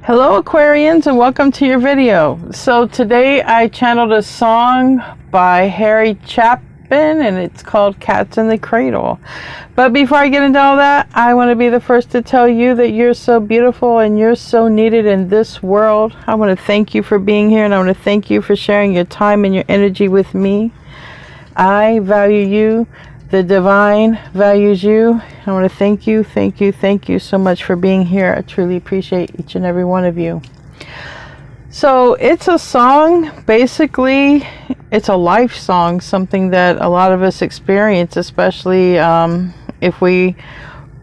Hello Aquarians, and welcome to your video. So today I channeled a song by Chapin and it's called Cats in the Cradle. But before I get into all that, I want to be the first to tell you that you're so beautiful and you're so needed in this world. I want to thank you for being here, and I want to thank you for sharing your time and your energy with me. I value you. The divine values you. I want to thank you so much for being here. I truly appreciate each and every one of you. So it's a song, basically, it's a life song, something that a lot of us experience, especially if we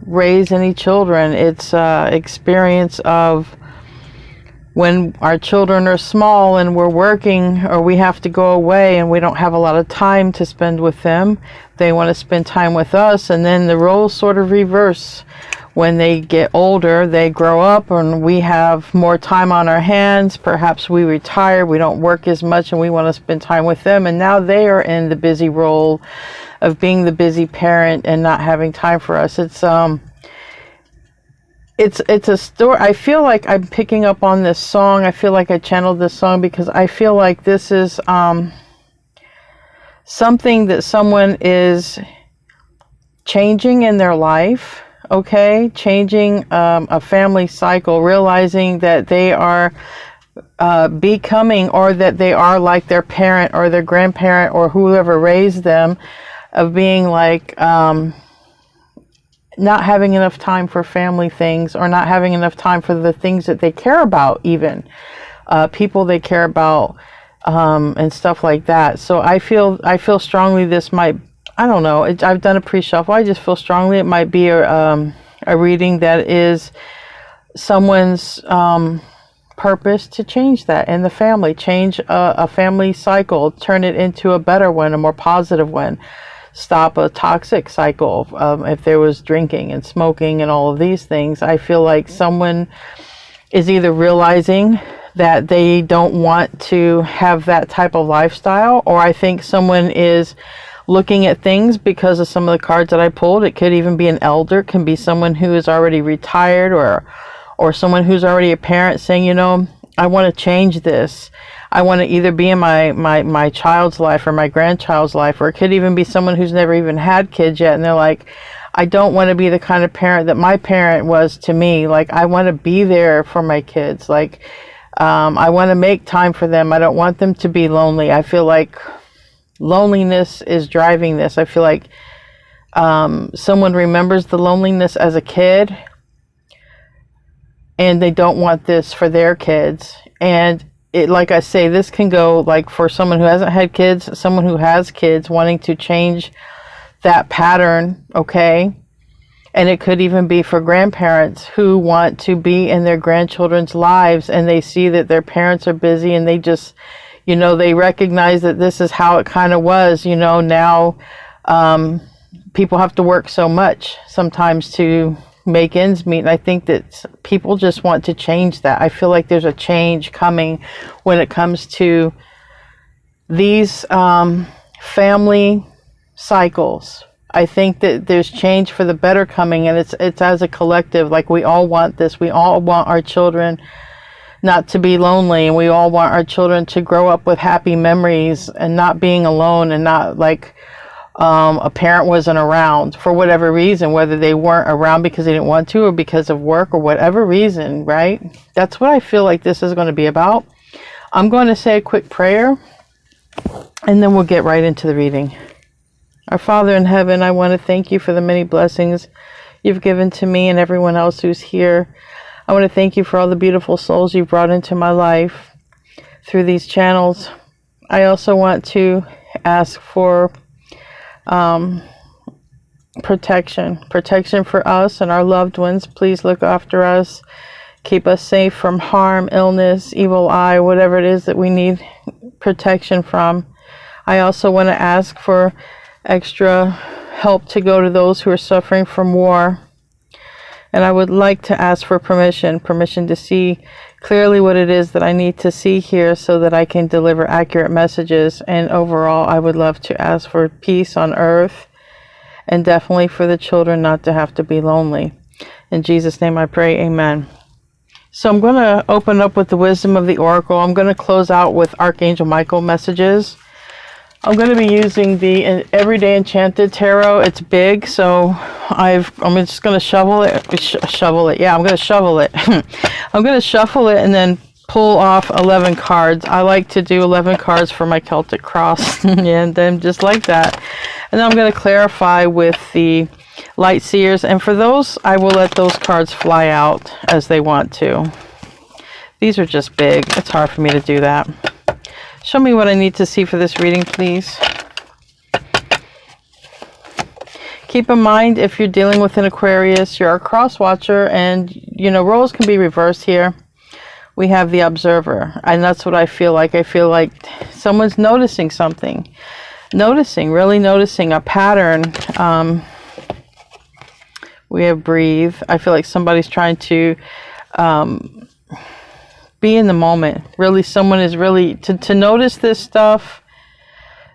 raise any children. It's experience of when our children are small and we're working, or we have to go away and we don't have a lot of time to spend with them. They want to spend time with us, and then the roles sort of reverse. When they get older, they grow up and we have more time on our hands. Perhaps we retire, we don't work as much, and we want to spend time with them. And now they are in the busy role of being the busy parent and not having time for us. It's a story. I feel like I'm picking up on this song. I feel like I channeled this song because I feel like this is something that someone is changing in their life, okay? Changing a family cycle, realizing that they are becoming, or that they are like their parent or their grandparent or whoever raised them, of being like not having enough time for family things, or not having enough time for the things that they care about, even people they care about, and stuff like that. So I feel strongly this might, I don't know, I've done a pre-shuffle. I just feel strongly it might be a reading that is someone's purpose to change that in the family, change a family cycle, turn it into a better one, a more positive one. Stop a toxic cycle. If there was drinking and smoking and all of these things, I feel like someone is either realizing that they don't want to have that type of lifestyle, or I think someone is looking at things because of some of the cards that I pulled. It could even be an elder, it can be someone who is already retired, or someone who's already a parent saying, you know, I want to change this. I want to either be in my child's life or my grandchild's life, or it could even be someone who's never even had kids yet, and they're like, I don't want to be the kind of parent that my parent was to me. Like, I want to be there for my kids. Like, I want to make time for them. I don't want them to be lonely. I feel like loneliness is driving this. I feel like someone remembers the loneliness as a kid, and they don't want this for their kids. And it, like I say, this can go like for someone who hasn't had kids, someone who has kids wanting to change that pattern, okay? And it could even be for grandparents who want to be in their grandchildren's lives, and they see that their parents are busy, and they just, you know, they recognize that this is how it kind of was, you know, now people have to work so much sometimes to make ends meet. And I think that people just want to change that. I feel like there's a change coming when it comes to these family cycles. I think that there's change for the better coming, and it's as a collective. Like, we all want this. We all want our children not to be lonely, and we all want our children to grow up with happy memories and not being alone, and not like a parent wasn't around for whatever reason, whether they weren't around because they didn't want to, or because of work, or whatever reason, right? That's what I feel like this is going to be about. I'm going to say a quick prayer, and then we'll get right into the reading. Our Father in heaven, I want to thank you for the many blessings you've given to me and everyone else who's here. I want to thank you for all the beautiful souls you've brought into my life through these channels. I also want to ask for protection for us and our loved ones. Please look after us, keep us safe from harm, illness, evil eye, whatever it is that we need protection from. I also want to ask for extra help to go to those who are suffering from war, and I would like to ask for permission to see clearly what it is that I need to see here, so that I can deliver accurate messages. And overall, I would love to ask for peace on earth, and definitely for the children not to have to be lonely. In Jesus' name I pray, amen. So I'm going to open up with the wisdom of the oracle. I'm going to close out with Archangel Michael messages. I'm going to be using the Everyday Enchanted Tarot. It's big, so I'm just going to shovel it. Yeah, I'm going to shovel it. I'm going to shuffle it and then pull off 11 cards. I like to do 11 cards for my Celtic cross, and then just like that. And then I'm going to clarify with the Light Seers, and for those, I will let those cards fly out as they want to. These are just big. It's hard for me to do that. Show me what I need to see for this reading, please. Keep in mind, if you're dealing with an Aquarius, you're a cross watcher, and you know, roles can be reversed here. We have the observer, and that's what I feel like. I feel like someone's noticing something. Really noticing a pattern. We have breathe. I feel like somebody's trying to be in the moment. Really, someone is really, to notice this stuff,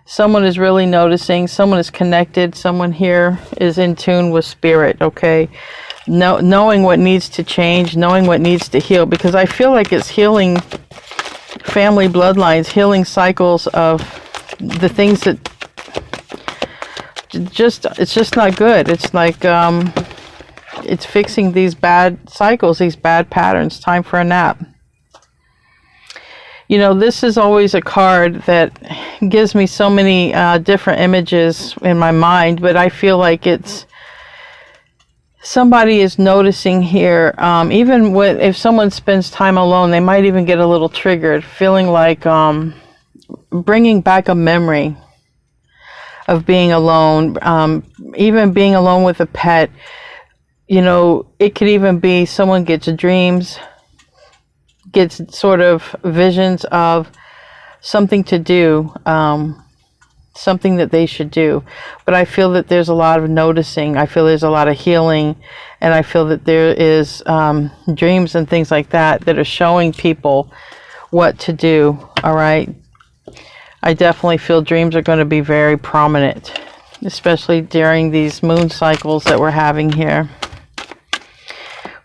someone is really noticing, someone is connected, someone here is in tune with spirit, okay? Knowing what needs to change, knowing what needs to heal, because I feel like it's healing family bloodlines, healing cycles of the things that it's just not good. It's like, it's fixing these bad cycles, these bad patterns. Time for a nap. You know, this is always a card that gives me so many different images in my mind, but I feel like it's somebody is noticing here. Even if someone spends time alone, they might even get a little triggered, feeling like bringing back a memory of being alone, even being alone with a pet. You know, it could even be someone gets dreams, gets sort of visions of something to do, something that they should do. But I feel that there's a lot of noticing. I feel there's a lot of healing, and I feel that there is dreams and things like that that are showing people what to do. All right. I definitely feel dreams are going to be very prominent, especially during these moon cycles that we're having here.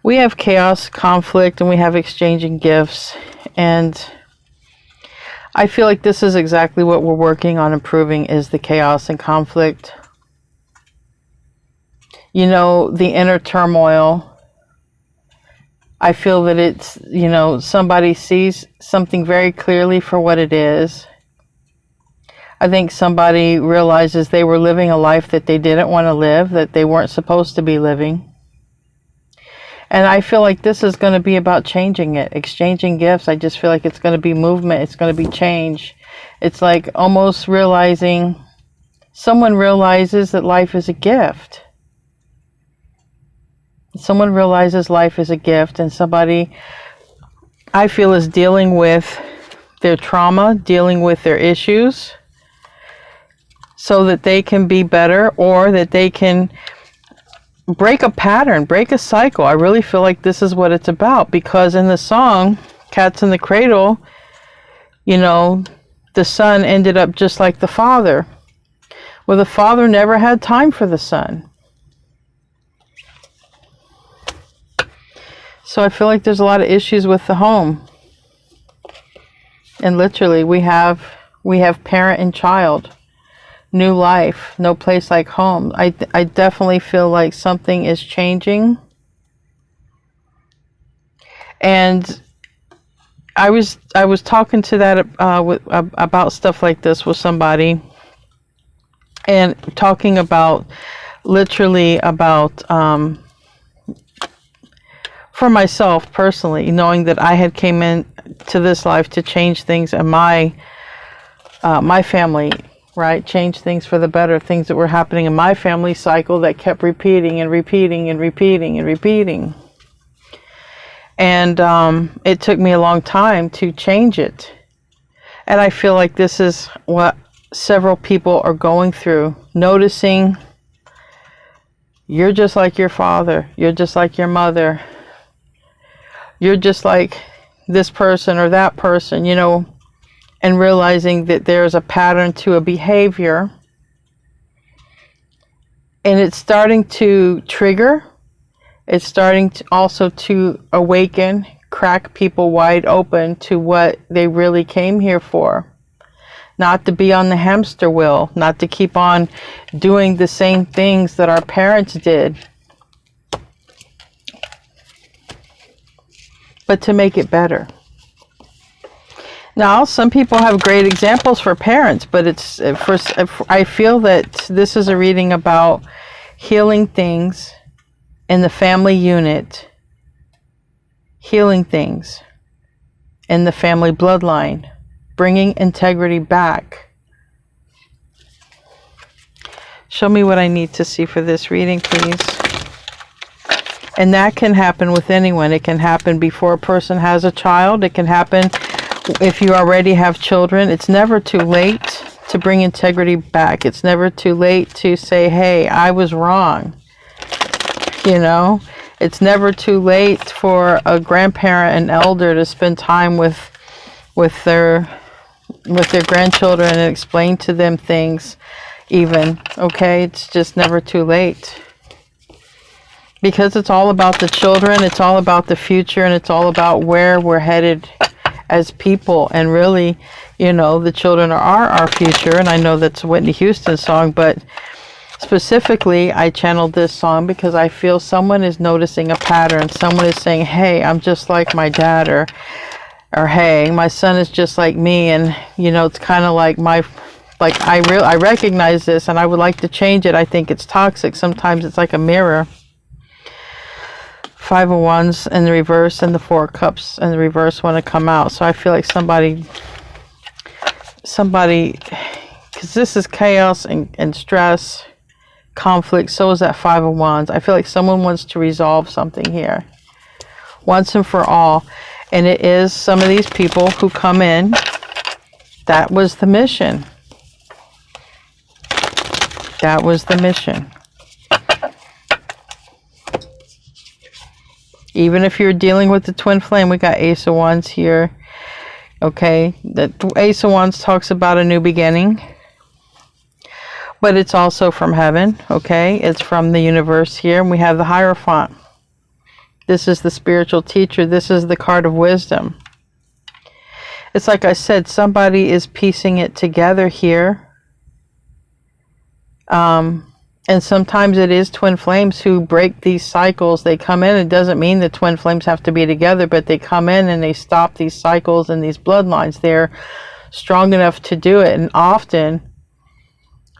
We have chaos, conflict, and we have exchanging gifts. And I feel like this is exactly what we're working on improving, is the chaos and conflict. You know, the inner turmoil. I feel that it's, you know, somebody sees something very clearly for what it is. I think somebody realizes they were living a life that they didn't want to live, that they weren't supposed to be living. And I feel like this is going to be about changing it, exchanging gifts. I just feel like it's going to be movement. It's going to be change. It's like almost realizing, someone realizes that life is a gift. Someone realizes life is a gift, and somebody, I feel, is dealing with their trauma, dealing with their issues, so that they can be better, or that they can break a pattern, break a cycle. I really feel like this is what it's about, because in the song Cats in the Cradle, you know, the son ended up just like the father. Well, the father never had time for the son. So I feel like there's a lot of issues with the home. And literally we have parent and child. New life, no place like home. I definitely feel like something is changing. And I was talking to that about stuff like this with somebody, and talking about, literally about, for myself personally, knowing that I had came in to this life to change things in my family. Right? Change things for the better, things that were happening in my family cycle that kept repeating and repeating and repeating and repeating. And it took me a long time to change it. And I feel like this is what several people are going through, noticing you're just like your father, you're just like your mother, you're just like this person or that person, you know, and realizing that there's a pattern to a behavior, and it's starting to trigger, it's starting to also to awaken, crack people wide open to what they really came here for. Not to be on the hamster wheel, not to keep on doing the same things that our parents did, but to make it better. Now, some people have great examples for parents, but I feel that this is a reading about healing things in the family unit, healing things in the family bloodline, bringing integrity back. Show me what I need to see for this reading, please. And that can happen with anyone. It can happen before a person has a child. It can happen if you already have children. It's never too late to bring integrity back. It's never too late to say, hey, I was wrong. You know, it's never too late for a grandparent and elder to spend time with their grandchildren and explain to them things even. Okay, it's just never too late. Because it's all about the children, it's all about the future, and it's all about where we're headed as people. And really, you know, the children are our future. And I know that's a Whitney Houston song, but specifically I channeled this song because I feel someone is noticing a pattern. Someone is saying, hey, I'm just like my dad, or hey, my son is just like me. And you know, it's kind of like I recognize this and I would like to change it. I think it's toxic. Sometimes it's like a mirror. Five of Wands in the reverse and the Four of Cups in the reverse want to come out. So I feel like somebody, because this is chaos and stress, conflict. So is that Five of Wands. I feel like someone wants to resolve something here, once and for all. And it is some of these people who come in. That was the mission. That was the mission. Even if you're dealing with the twin flame, we got Ace of Wands here. Okay, the Ace of Wands talks about a new beginning. But it's also from heaven, okay? It's from the universe here. And we have the Hierophant. This is the spiritual teacher. This is the card of wisdom. It's like I said, somebody is piecing it together here. And sometimes it is twin flames who break these cycles. They come in. It doesn't mean the twin flames have to be together, but they come in and they stop these cycles and these bloodlines. They're strong enough to do it. And often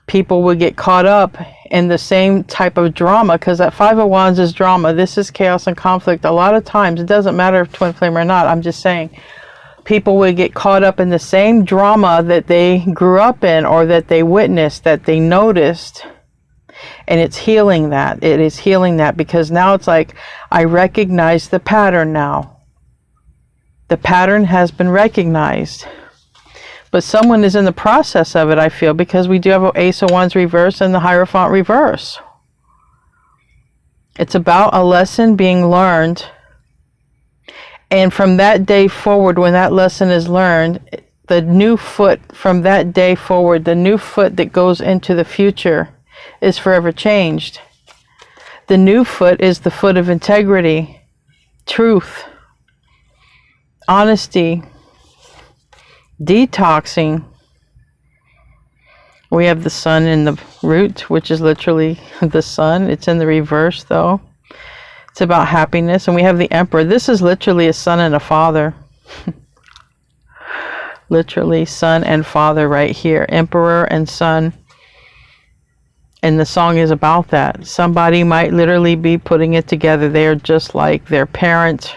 people will get caught up in the same type of drama, because that Five of Wands is drama. This is chaos and conflict. A lot of times, it doesn't matter if twin flame or not. I'm just saying, people will get caught up in the same drama that they grew up in, or that they witnessed, that they noticed. And it's healing that. It is healing that, because now it's like, I recognize the pattern now. The pattern has been recognized. But someone is in the process of it, I feel, because we do have an Ace of Wands reverse and the Hierophant reverse. It's about a lesson being learned. And from that day forward, when that lesson is learned, the new foot from that day forward, the new foot that goes into the future, is forever changed. The new foot is the foot of integrity, truth, honesty, detoxing. We have the sun in the root, which is literally the sun. It's in the reverse though. It's about happiness. And we have the Emperor. This is literally a son and a father. Literally son and father right here. Emperor and son. And the song is about that. Somebody might literally be putting it together. They are just like their parent.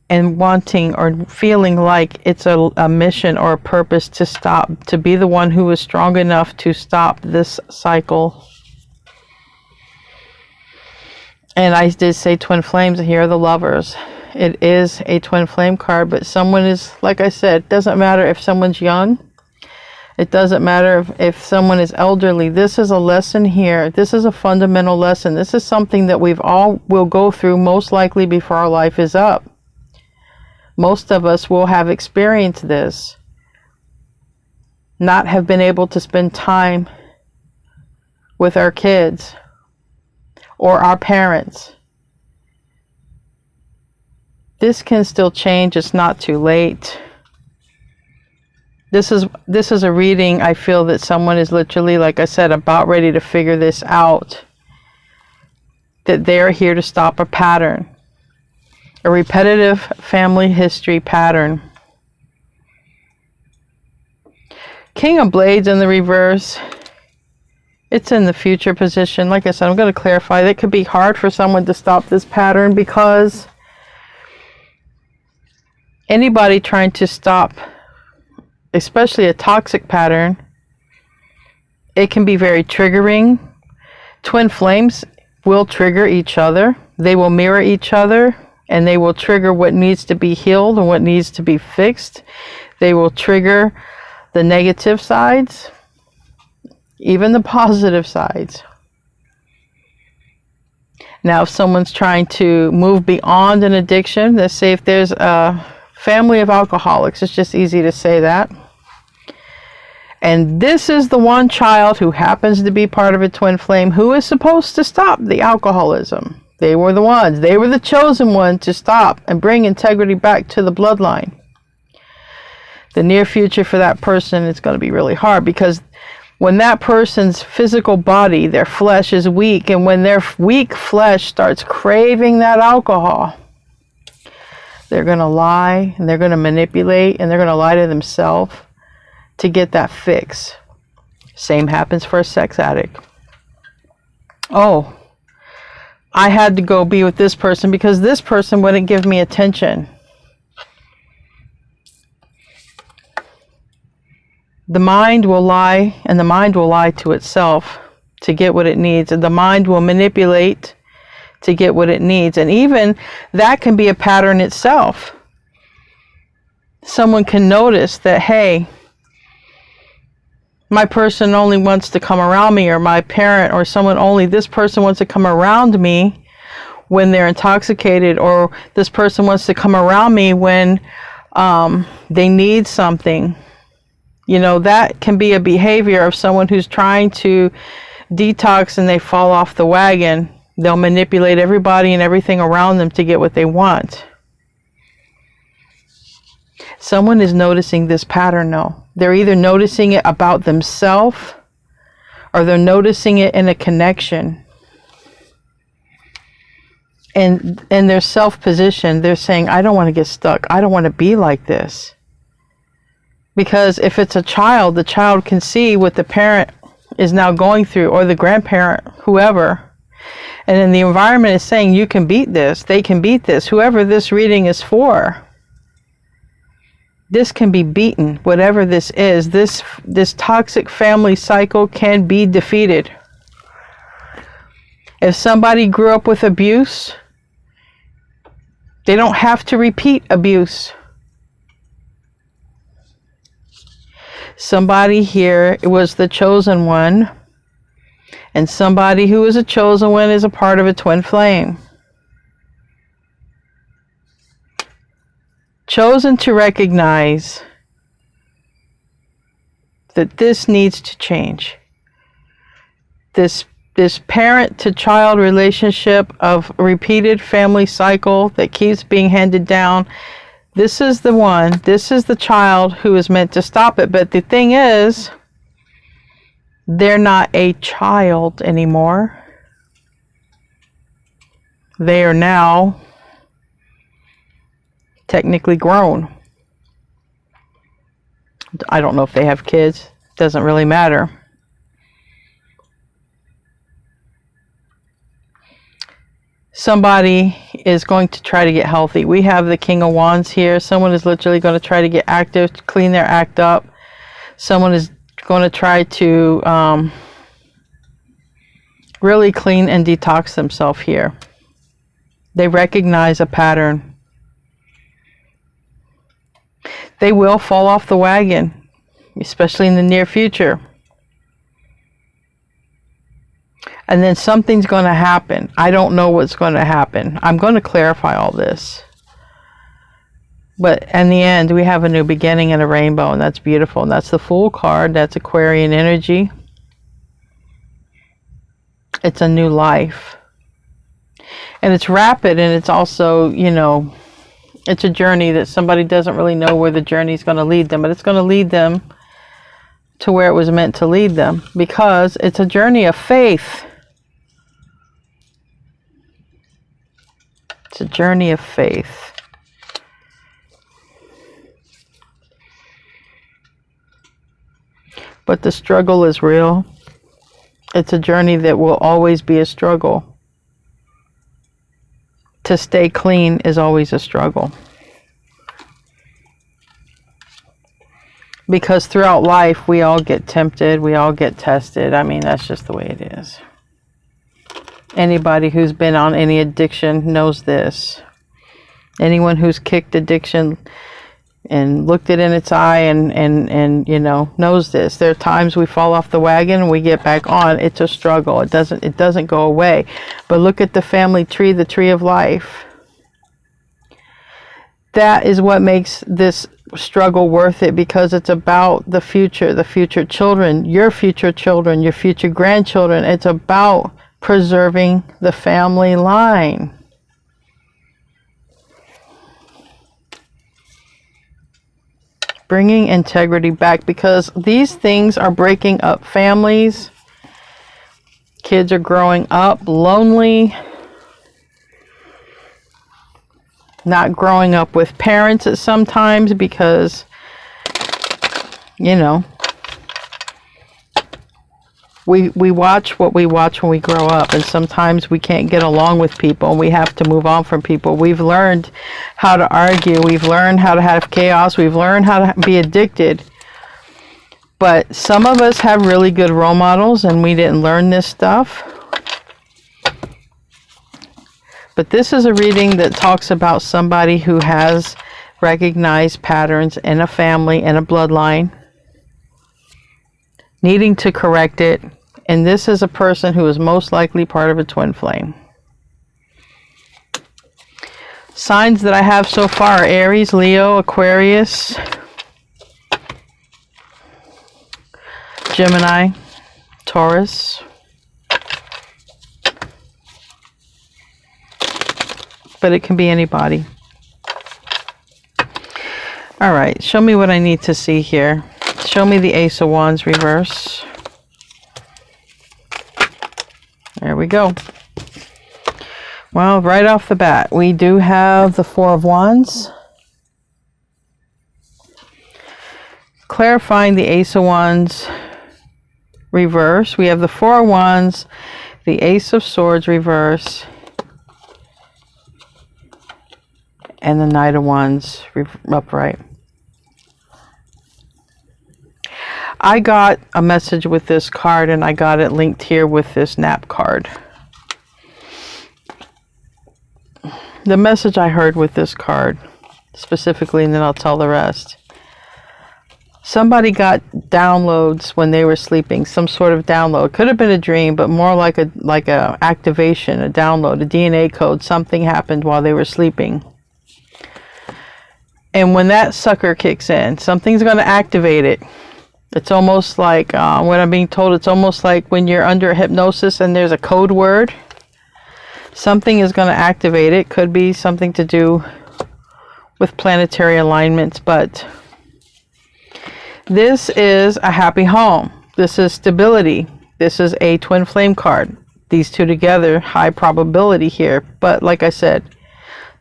And wanting or feeling like it's a mission or a purpose to stop. To be the one who is strong enough to stop this cycle. And I did say twin flames. Here are the Lovers. It is a twin flame card. But someone is, like I said, it doesn't matter if someone's young. It doesn't matter if someone is elderly. This is a lesson here. This is a fundamental lesson. This is something that we've all will go through most likely before our life is up. Most of us will have experienced this. Not have been able to spend time with our kids or our parents. This can still change. It's not too late. This is a reading. I feel that someone is literally, like I said, about ready to figure this out. That they're here to stop a pattern. A repetitive family history pattern. King of Blades in the reverse. It's in the future position. Like I said, I'm going to clarify. That could be hard for someone to stop this pattern because anybody trying to stop, especially a toxic pattern, it can be very triggering. Twin flames will trigger each other. They will mirror each other, and they will trigger what needs to be healed and what needs to be fixed. They will trigger the negative sides, even the positive sides. Now, if someone's trying to move beyond an addiction, let's say if there's a family of alcoholics, it's just easy to say that. And this is the one child who happens to be part of a twin flame who is supposed to stop the alcoholism. They were the ones. They were the chosen one to stop and bring integrity back to the bloodline. The near future for that person is going to be really hard because when that person's physical body, their flesh is weak, and when their weak flesh starts craving that alcohol, they're going to lie and they're going to manipulate and they're going to lie to themselves to get that fix. Same happens for a sex addict. Oh, I had to go be with this person because this person wouldn't give me attention. The mind will lie, and the mind will lie to itself to get what it needs, and the mind will manipulate to get what it needs. And even that can be a pattern itself. Someone can notice that, hey, my person only wants to come around me, or my parent or someone only, this person wants to come around me when they're intoxicated, or this person wants to come around me when they need something. You know, that can be a behavior of someone who's trying to detox and they fall off the wagon. They'll manipulate everybody and everything around them to get what they want. Someone is noticing this pattern though. They're either noticing it about themselves or they're noticing it in a connection. And in their self-position, they're saying, I don't want to get stuck. I don't want to be like this. Because if it's a child, the child can see what the parent is now going through, or the grandparent, whoever. And then the environment is saying, you can beat this. They can beat this. Whoever this reading is for. This can be beaten. Whatever this is, this toxic family cycle can be defeated. If somebody grew up with abuse, they don't have to repeat abuse. Somebody here was the chosen one, and somebody who is a chosen one is a part of a twin flame. Chosen to recognize that this needs to change. This parent to child relationship of repeated family cycle that keeps being handed down. This is the one, this is the child who is meant to stop it. But the thing is, they're not a child anymore. They are now technically grown. I don't know if they have kids. Doesn't really matter. Somebody is going to try to get healthy. We have the King of Wands here. Someone is literally going to try to get active, clean their act up. Someone is going to try to really clean and detox themselves here. They recognize a pattern. They will fall off the wagon, especially in the near future. And then something's going to happen. I don't know what's going to happen. I'm going to clarify all this. But in the end, we have a new beginning and a rainbow, and that's beautiful. And that's the Fool card. That's Aquarian energy. It's a new life. And it's rapid, and it's also, you know, It's a journey that somebody doesn't really know where the journey is going to lead them, but it's going to lead them to where it was meant to lead them, because it's a journey of faith. It's a journey of faith. But the struggle is real. It's a journey that will always be a struggle. To stay clean is always a struggle. Because throughout life, we all get tempted, we all get tested. I mean, that's just the way it is. Anybody who's been on any addiction knows this. Anyone who's kicked addiction and looked it in its eye and you know, knows this. There are times we fall off the wagon and we get back on. It's a struggle. It doesn't go away. But look at the family tree, the tree of life. That is what makes this struggle worth it, because it's about the future children, your future grandchildren. It's about preserving the family line. Bringing integrity back, because these things are breaking up families. Kids are growing up lonely, not growing up with parents at sometimes, because, you know, we watch what we watch when we grow up, and sometimes we can't get along with people and we have to move on from people. We've learned how to argue, we've learned how to have chaos, we've learned how to be addicted. But some of us have really good role models and we didn't learn this stuff. But this is a reading that talks about somebody who has recognized patterns in a family and a bloodline, needing to correct it. And this is a person who is most likely part of a twin flame. Signs that I have so far are Aries, Leo, Aquarius, Gemini, Taurus. But it can be anybody. All right, show me what I need to see here. Show me the Ace of Wands reverse. There we go. Well, right off the bat, we do have the Four of Wands. Clarifying the Ace of Wands reverse. We have the Four of Wands, the Ace of Swords reverse, and the Knight of Wands upright. I got a message with this card, and I got it linked here with this nap card. The message I heard with this card specifically, and then I'll tell the rest. Somebody got downloads when they were sleeping, some sort of download. Could have been a dream, but more like a activation, a download, a DNA code. Something happened while they were sleeping. And when that sucker kicks in, something's going to activate it. It's almost like, what I'm being told, it's almost like when you're under hypnosis and there's a code word. Something is going to activate it. Could be something to do with planetary alignments, but this is a happy home. This is stability. This is a twin flame card. These two together, high probability here. But like I said,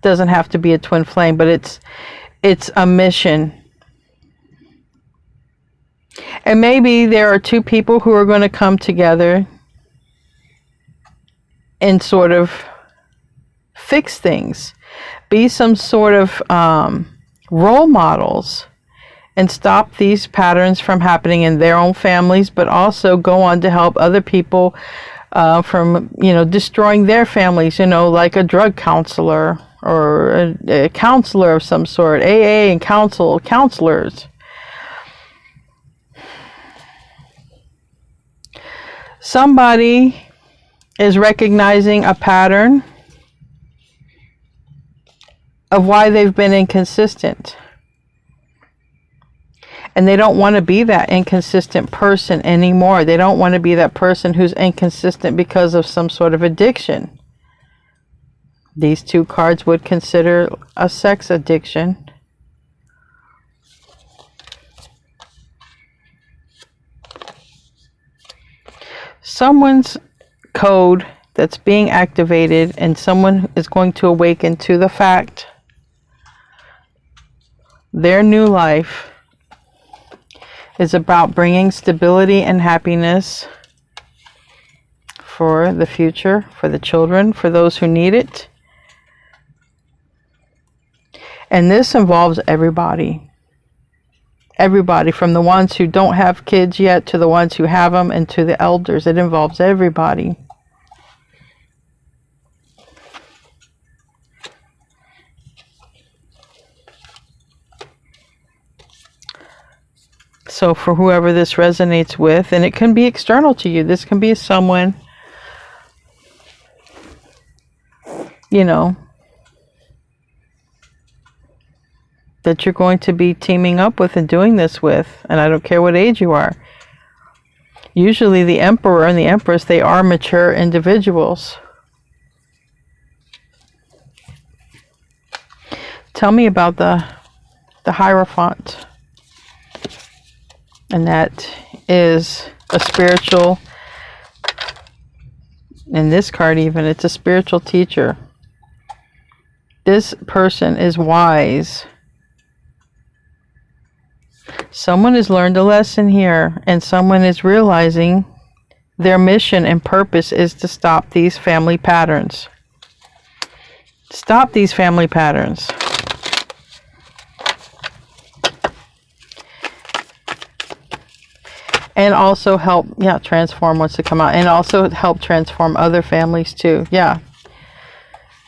doesn't have to be a twin flame, but it's a mission. And maybe there are two people who are going to come together and sort of fix things. Be some sort of role models and stop these patterns from happening in their own families, but also go on to help other people from, destroying their families, like a drug counselor or a counselor of some sort, AA and counselors. Somebody is recognizing a pattern of why they've been inconsistent. And they don't want to be that inconsistent person anymore. They don't want to be that person who's inconsistent because of some sort of addiction. These two cards would consider a sex addiction. Someone's code that's being activated, and someone is going to awaken to the fact their new life is about bringing stability and happiness for the future, for the children, for those who need it. And this involves everybody. Everybody, from the ones who don't have kids yet to the ones who have them and to the elders. It involves everybody. So for whoever this resonates with, and it can be external to you. This can be someone, you know, that you're going to be teaming up with and doing this with. And I don't care what age you are. Usually the Emperor and the Empress, they are mature individuals. Tell me about the Hierophant. And that is a spiritual, in this card even, it's a spiritual teacher. This person is wise. Someone has learned a lesson here, and someone is realizing their mission and purpose is to stop these family patterns. Stop these family patterns. And also help, transform wants to come out. And also help transform other families too. Yeah.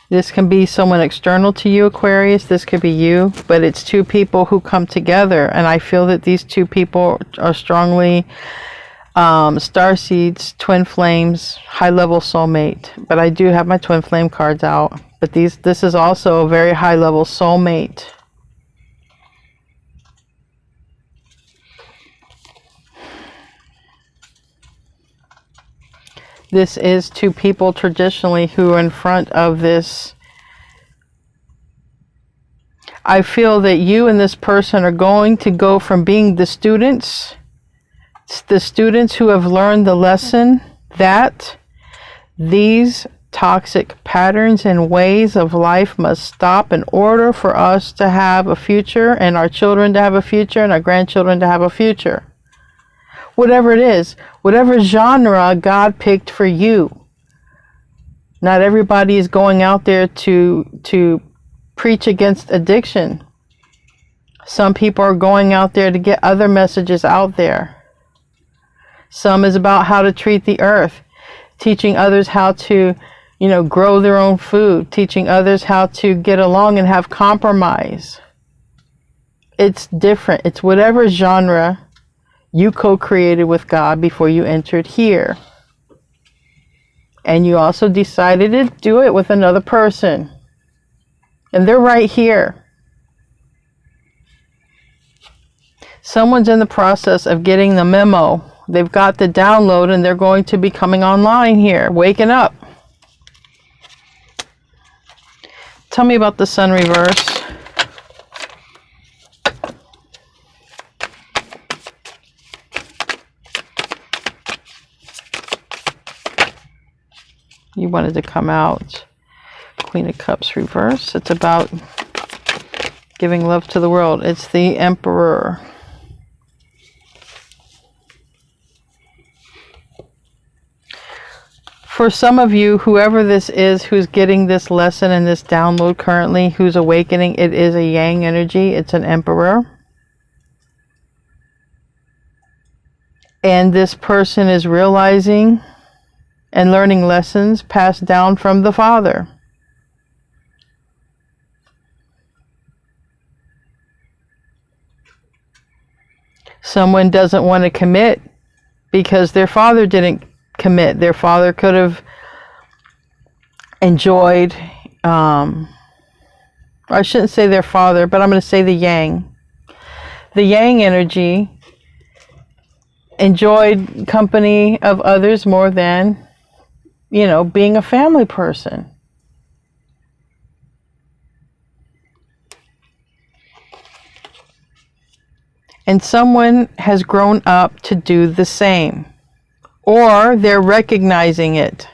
This can be someone external to you, Aquarius. This could be you. But it's two people who come together. And I feel that these two people are strongly starseeds, twin flames, high-level soulmate. But I do have my twin flame cards out. But this is also a very high-level soulmate. This is two people traditionally who are in front of this. I feel that you and this person are going to go from being the students who have learned the lesson that these toxic patterns and ways of life must stop in order for us to have a future, and our children to have a future, and our grandchildren to have a future. Whatever it is, whatever genre God picked for you. Not everybody is going out there to preach against addiction. Some people are going out there to get other messages out there. Some is about how to treat the earth, teaching others how to, grow their own food, teaching others how to get along and have compromise. It's different. It's whatever genre you co-created with God before you entered here. And you also decided to do it with another person. And they're right here. Someone's in the process of getting the memo. They've got the download and they're going to be coming online here, waking up. Tell me about the Sun reverse. You wanted to come out. Queen of Cups reverse. It's about giving love to the world. It's the Emperor. For some of you, whoever this is who's getting this lesson and this download currently, who's awakening, it is a Yang energy. It's an Emperor. And this person is realizing and learning lessons passed down from the Father. Someone doesn't want to commit because their father didn't commit. Their father could have enjoyed, I shouldn't say their father, but I'm going to say the Yang. The Yang energy enjoyed company of others more than, being a family person. And someone has grown up to do the same. Or they're recognizing it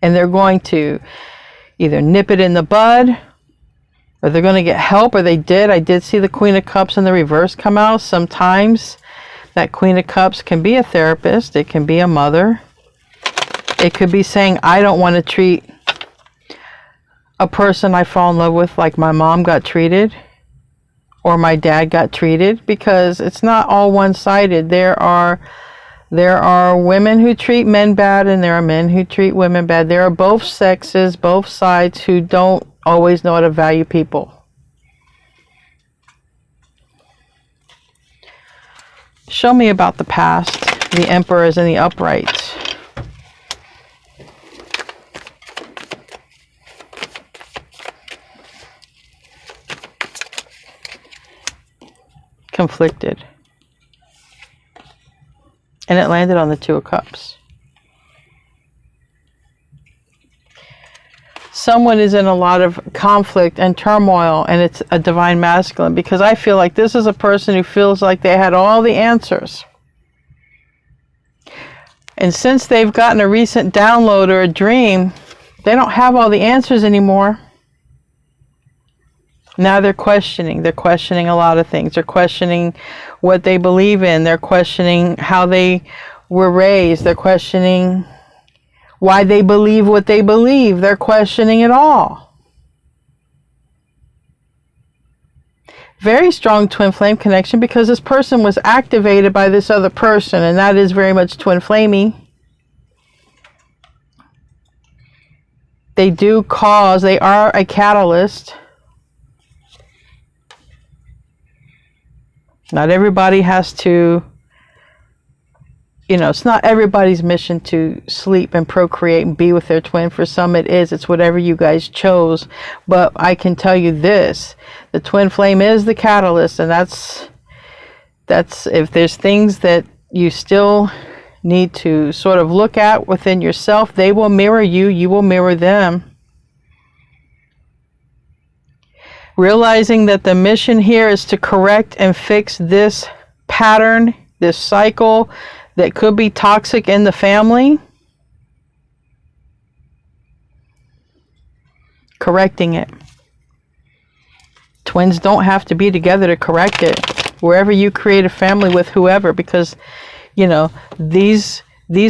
and they're going to either nip it in the bud, or they're going to get help, or they did. I did see the Queen of Cups in the reverse come out. Sometimes that Queen of Cups can be a therapist. It can be a mother. It could be saying, I don't want to treat a person I fall in love with like my mom got treated or my dad got treated, because it's not all one-sided. There are women who treat men bad, and there are men who treat women bad. There are both sexes, both sides, who don't always know how to value people. Show me about the past, the Emperors and the Uprights. Conflicted. And it landed on the Two of Cups. Someone is in a lot of conflict and turmoil, and it's a divine masculine, because I feel like this is a person who feels like they had all the answers. And since they've gotten a recent download or a dream, they don't have all the answers anymore. Now they're questioning. They're questioning a lot of things. They're questioning what they believe in. They're questioning how they were raised. They're questioning why they believe what they believe. They're questioning it all. Very strong twin flame connection, because this person was activated by this other person, and that is very much twin flamey. They are a catalyst. Not everybody has to, it's not everybody's mission to sleep and procreate and be with their twin. For some it is. It's whatever you guys chose. But I can tell you this, the twin flame is the catalyst, and that's if there's things that you still need to sort of look at within yourself, they will mirror you, you will mirror them. Realizing that the mission here is to correct and fix this pattern, this cycle that could be toxic in the family. Correcting it. Twins don't have to be together to correct it. Wherever you create a family with whoever, because, these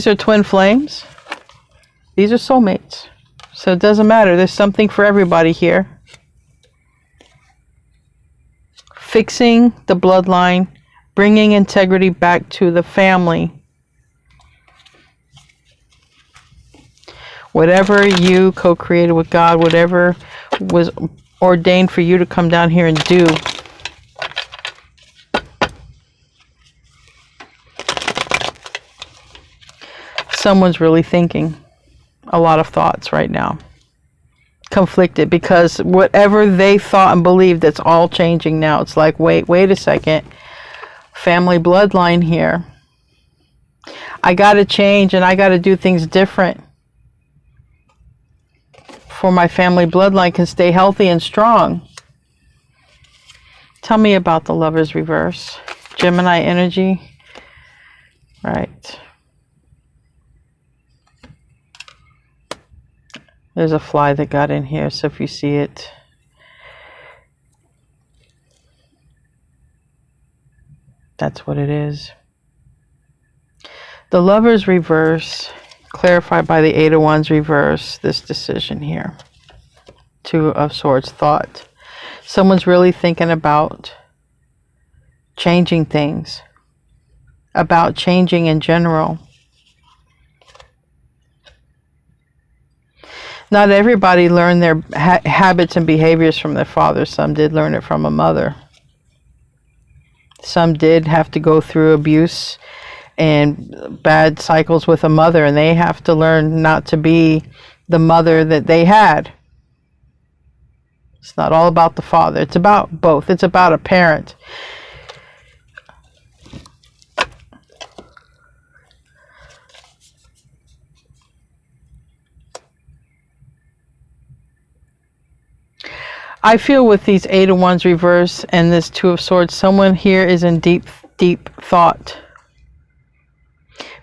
are twin flames. These are soulmates. So it doesn't matter. There's something for everybody here. Fixing the bloodline, bringing integrity back to the family. Whatever you co-created with God, whatever was ordained for you to come down here and do. Someone's really thinking a lot of thoughts right now. Conflicted, because whatever they thought and believed, that's all changing now. It's like, wait a second. Family bloodline here. I got to change, and I got to do things different for my family bloodline can stay healthy and strong. Tell me about the Lover's reverse. Gemini energy. Right. There's a fly that got in here, so if you see it, that's what it is. The Lover's reverse, clarified by the Eight of Wands reverse, this decision here. Two of Swords thought. Someone's really thinking about changing things, about changing in general. Not everybody learned their habits and behaviors from their father. Some did learn it from a mother. Some did have to go through abuse and bad cycles with a mother, and they have to learn not to be the mother that they had. It's not all about the father. It's about both. It's about a parent. I feel with these Eight of Wands reverse and this Two of Swords, someone here is in deep deep thought.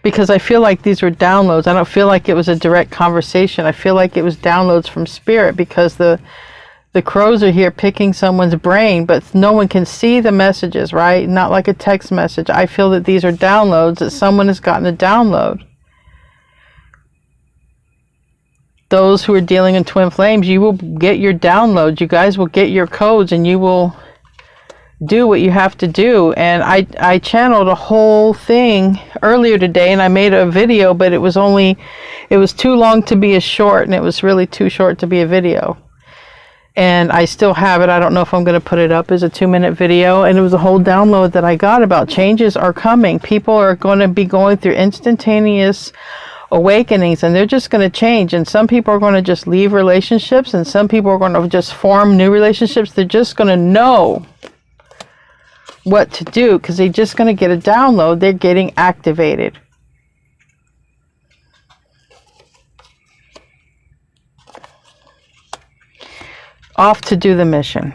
Because I feel like these were downloads. I don't feel like it was a direct conversation. I feel like it was downloads from spirit, because the crows are here picking someone's brain, but no one can see the messages, right? Not like a text message. I feel that these are downloads, that someone has gotten a download. Those who are dealing in twin flames, you will get your downloads. You guys will get your codes, and you will do what you have to do. And I channeled a whole thing earlier today, and I made a video, but it was too long to be a short, and it was really too short to be a video. And I still have it. I don't know if I'm going to put it up as a 2-minute video. And it was a whole download that I got about changes are coming. People are going to be going through instantaneous awakenings, and they're just going to change. And some people are going to just leave relationships, and some people are going to just form new relationships. They're just going to know what to do, because they're just going to get a download. They're getting activated. Off to do the mission.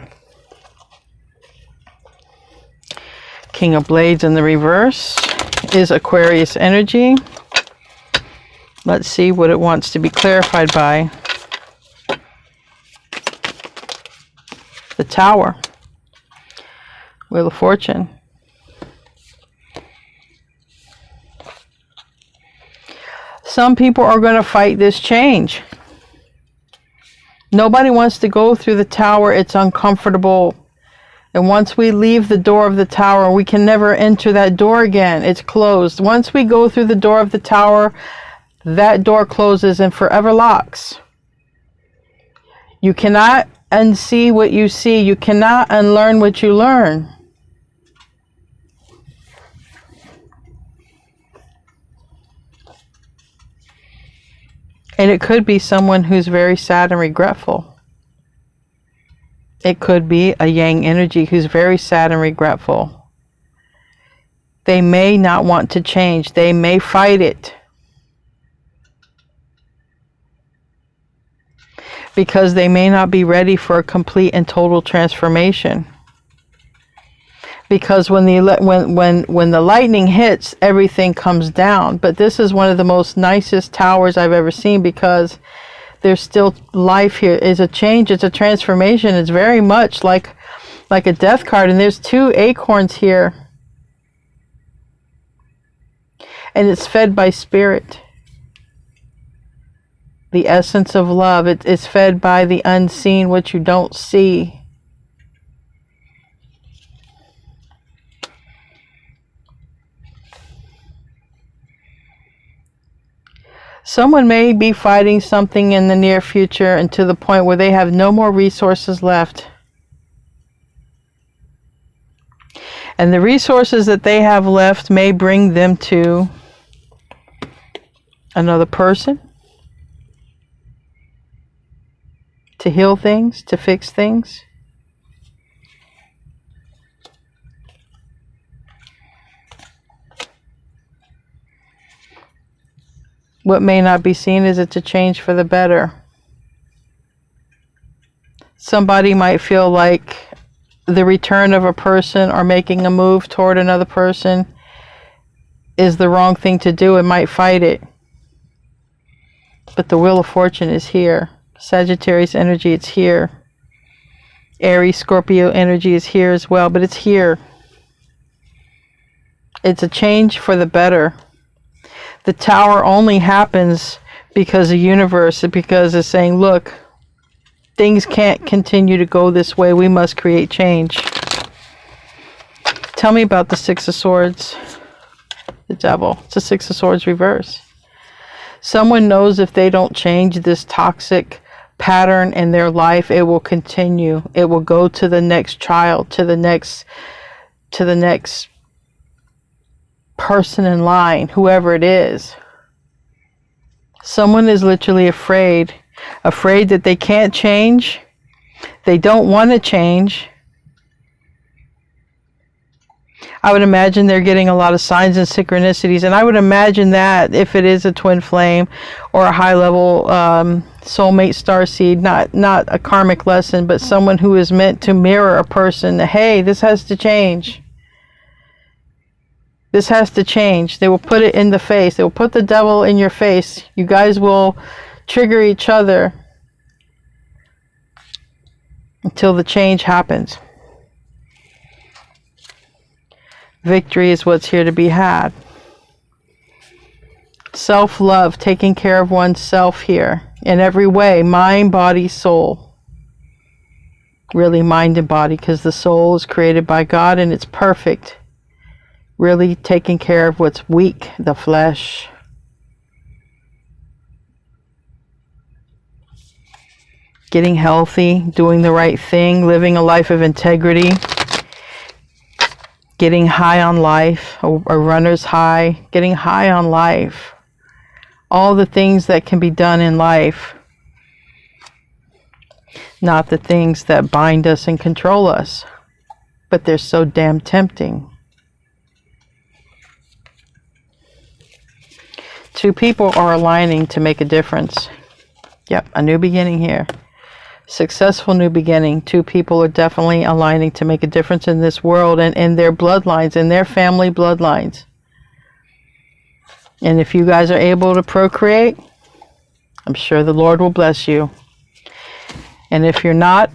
King of Blades in the reverse is Aquarius energy. Let's see what it wants to be clarified by. The Tower. Wheel of Fortune. Some people are going to fight this change. Nobody wants to go through the Tower. It's uncomfortable. And once we leave the door of the Tower, we can never enter that door again. It's closed. Once we go through the door of the Tower, that door closes and forever locks. You cannot unsee what you see. You cannot unlearn what you learn. And it could be someone who's very sad and regretful. It could be a yang energy who's very sad and regretful. They may not want to change. They may fight it, because they may not be ready for a complete and total transformation. Because when the lightning hits, everything comes down. But this is one of the most nicest towers I've ever seen, because there's still life here. It's a change. It's a transformation. It's very much like a death card. And there's 2 acorns here. And it's fed by spirit. The essence of love. It's fed by the unseen, what you don't see. Someone may be fighting something in the near future, and to the point where they have no more resources left. And the resources that they have left may bring them to another person, to heal things, to fix things. What may not be seen is it's a change for the better. Somebody might feel like the return of a person or making a move toward another person is the wrong thing to do and might fight it. But the Wheel of Fortune is here. Sagittarius energy, it's here. Aries, Scorpio energy is here as well, but it's here. It's a change for the better. The Tower only happens because the universe, because it's saying, look, things can't continue to go this way. We must create change. Tell me about the Six of Swords. The Devil. It's the Six of Swords reverse. Someone knows if they don't change this toxic pattern in their life, it will continue. It will go to the next child, to the next person in line, whoever it is. Someone is literally afraid that they can't change. They don't want to change. I would imagine they're getting a lot of signs and synchronicities, and I would imagine that if it is a twin flame or a high level soulmate starseed, not a karmic lesson, but someone who is meant to mirror a person, hey, this has to change. This has to change. They will put it in the face. They will put the devil in your face. You guys will trigger each other until the change happens. Victory is what's here to be had. Self-love, taking care of oneself here in every way, mind, body, soul. Really mind and body, because the soul is created by God and it's perfect. Really taking care of what's weak, the flesh. Getting healthy, doing the right thing, living a life of integrity. Getting high on life, a runner's high, getting high on life. All the things that can be done in life. Not the things that bind us and control us. But they're so damn tempting. Two people are aligning to make a difference. Yep, a new beginning here. Successful new beginning. Two people are definitely aligning to make a difference in this world and in their bloodlines, in their family bloodlines. And if you guys are able to procreate, I'm sure the Lord will bless you. And if you're not,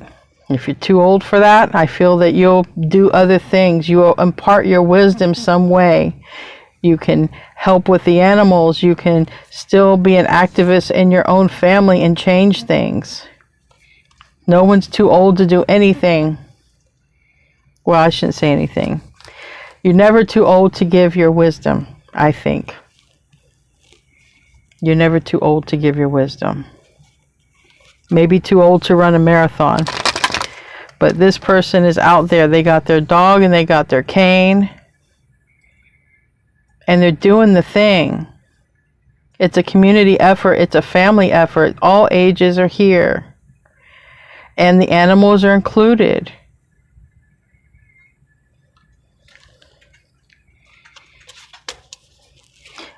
if you're too old for that, I feel that you'll do other things. You will impart your wisdom some way. You can help with the animals. You can still be an activist in your own family and change things. No one's too old to do anything. Well, I shouldn't say anything. You're never too old to give your wisdom, I think. You're never too old to give your wisdom. Maybe too old to run a marathon. But this person is out there. They got their dog and they got their cane. And they're doing the thing. It's a community effort. It's a family effort. All ages are here. And the animals are included.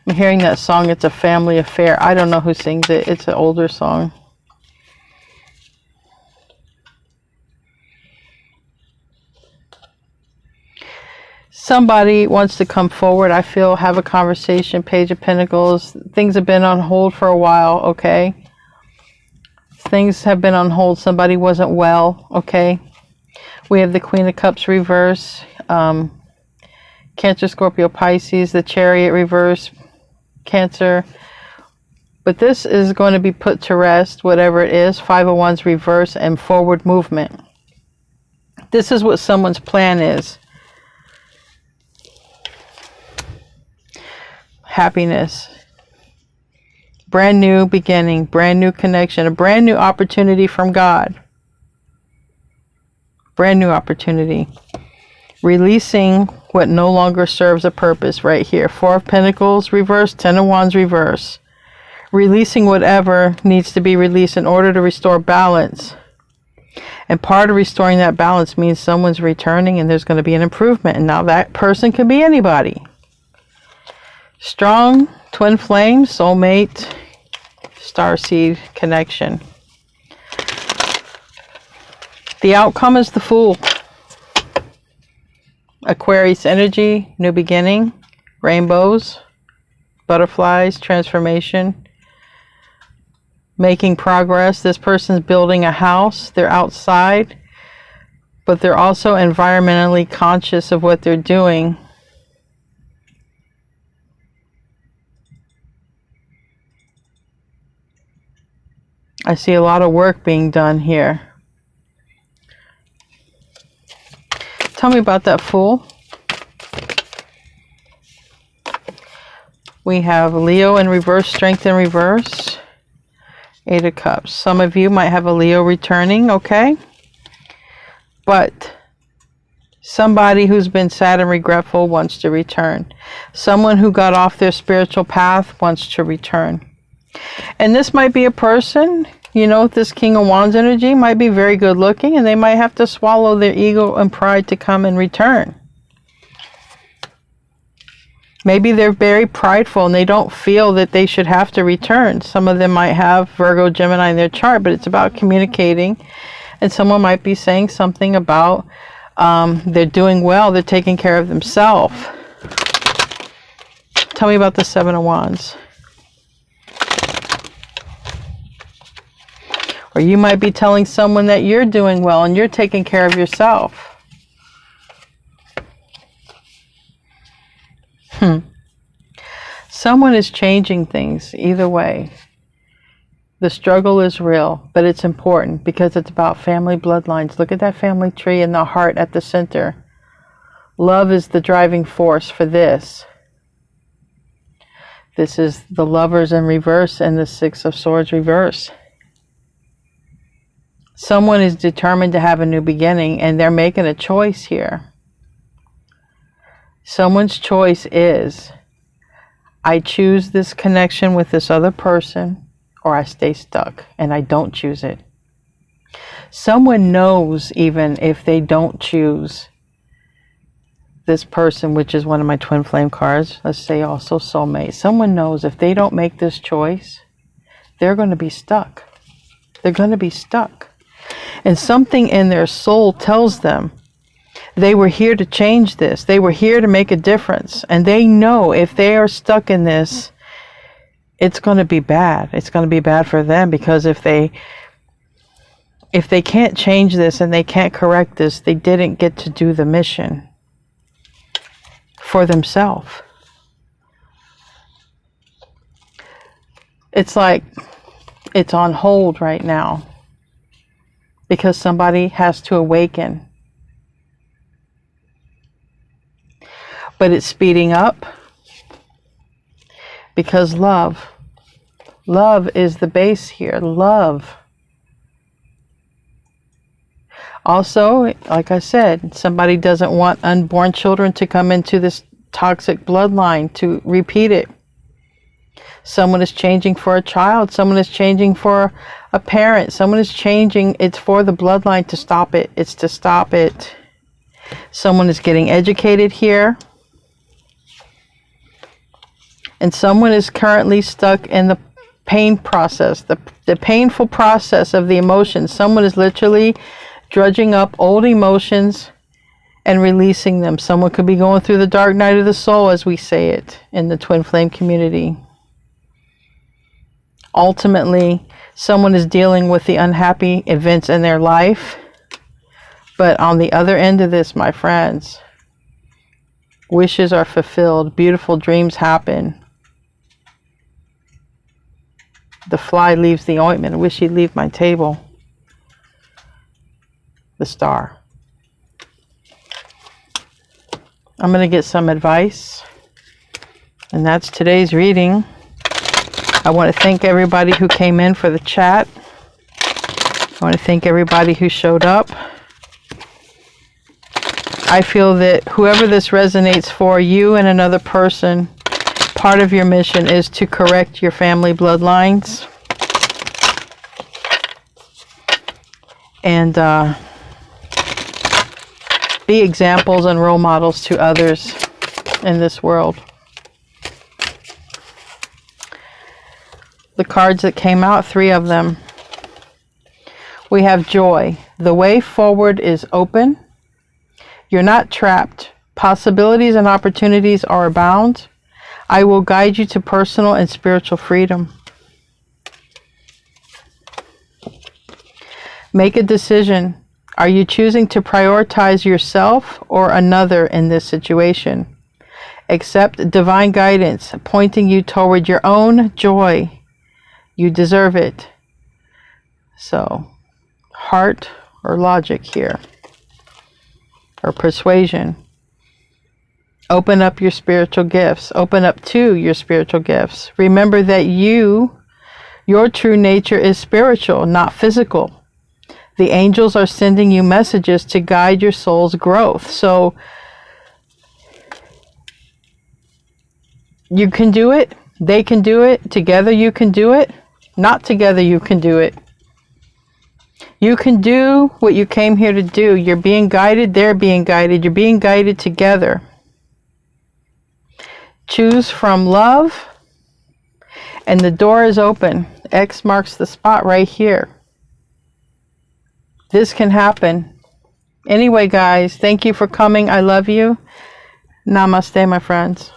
I'm hearing that song, It's a Family Affair. I don't know who sings it. It's an older song. Somebody wants to come forward, I feel, have a conversation. Page of Pentacles. Things have been on hold for a while, okay? Things have been on hold. Somebody wasn't well, okay? We have the Queen of Cups reverse. Cancer, Scorpio, Pisces. The Chariot reverse. Cancer. But this is going to be put to rest, whatever it is. Five of Wands reverse and forward movement. This is what someone's plan is. Happiness. Brand new beginning, brand new connection, a brand new opportunity from God. Brand new opportunity. Releasing what no longer serves a purpose right here. Four of Pentacles reverse, Ten of Wands reverse. Releasing whatever needs to be released in order to restore balance. And part of restoring that balance means someone's returning and there's going to be an improvement. And now that person could be anybody. Strong, twin flame, soulmate, starseed connection. The outcome is the Fool. Aquarius energy, new beginning, rainbows, butterflies, transformation, making progress. This person's building a house. They're outside, but they're also environmentally conscious of what they're doing. I see a lot of work being done here. Tell me about that Fool. We have Leo in reverse, Strength in reverse. Eight of Cups. Some of you might have a Leo returning, okay? But somebody who's been sad and regretful wants to return. Someone who got off their spiritual path wants to return. And this might be a person, you know, this King of Wands energy might be very good looking and they might have to swallow their ego and pride to come and return. Maybe they're very prideful and they don't feel that they should have to return. Some of them might have Virgo, Gemini in their chart, but it's about communicating. And someone might be saying something about they're doing well, they're taking care of themselves. Tell me about the Seven of Wands. Or you might be telling someone that you're doing well and you're taking care of yourself. Someone is changing things either way. The struggle is real, but it's important because it's about family bloodlines. Look at that family tree and the heart at the center. Love is the driving force for this. This is the Lovers in reverse and the Six of Swords reverse. Someone is determined to have a new beginning and they're making a choice here. Someone's choice is, I choose this connection with this other person, or I stay stuck and I don't choose it. Someone knows even if they don't choose this person, which is one of my twin flame cards, let's say also soulmate. Someone knows if they don't make this choice, they're going to be stuck. They're going to be stuck. And something in their soul tells them they were here to change this. They were here to make a difference. And they know if they are stuck in this, it's going to be bad. It's going to be bad for them, because if they can't change this and they can't correct this, they didn't get to do the mission for themselves. It's like it's on hold right now because somebody has to awaken. But it's speeding up because love is the base here. Love. Also, like I said, somebody doesn't want unborn children to come into this toxic bloodline to repeat it. Someone is changing for a child. Someone is changing for a parent. Someone is changing. It's for the bloodline to stop it. It's to stop it. Someone is getting educated here. And someone is currently stuck in the pain process, the painful process of the emotions. Someone is literally drudging up old emotions and releasing them. Someone could be going through the dark night of the soul, as we say it in the twin flame community. Ultimately, someone is dealing with the unhappy events in their life. But on the other end of this, my friends, wishes are fulfilled. Beautiful dreams happen. The fly leaves the ointment. I wish he'd leave my table. The Star. I'm going to get some advice. And that's today's reading. I want to thank everybody who came in for the chat. I want to thank everybody who showed up. I feel that whoever this resonates for, you and another person, part of your mission is to correct your family bloodlines. And be examples and role models to others in this world. The cards that came out, 3 of them. We have joy. The way forward is open. You're not trapped. Possibilities and opportunities are abound. I will guide you to personal and spiritual freedom. Make a decision. Are you choosing to prioritize yourself or another in this situation? Accept divine guidance, pointing you toward your own joy. You deserve it. So, heart or logic here, or persuasion. Open up your spiritual gifts. Open up to your spiritual gifts. Remember that your true nature is spiritual, not physical. The angels are sending you messages to guide your soul's growth. So, you can do it. They can do it. Together you can do it. Not together you can do it. You can do what you came here to do. You're being guided. They're being guided. You're being guided together. Choose from love. And the door is open. X marks the spot right here. This can happen. Anyway, guys, thank you for coming. I love you. Namaste, my friends.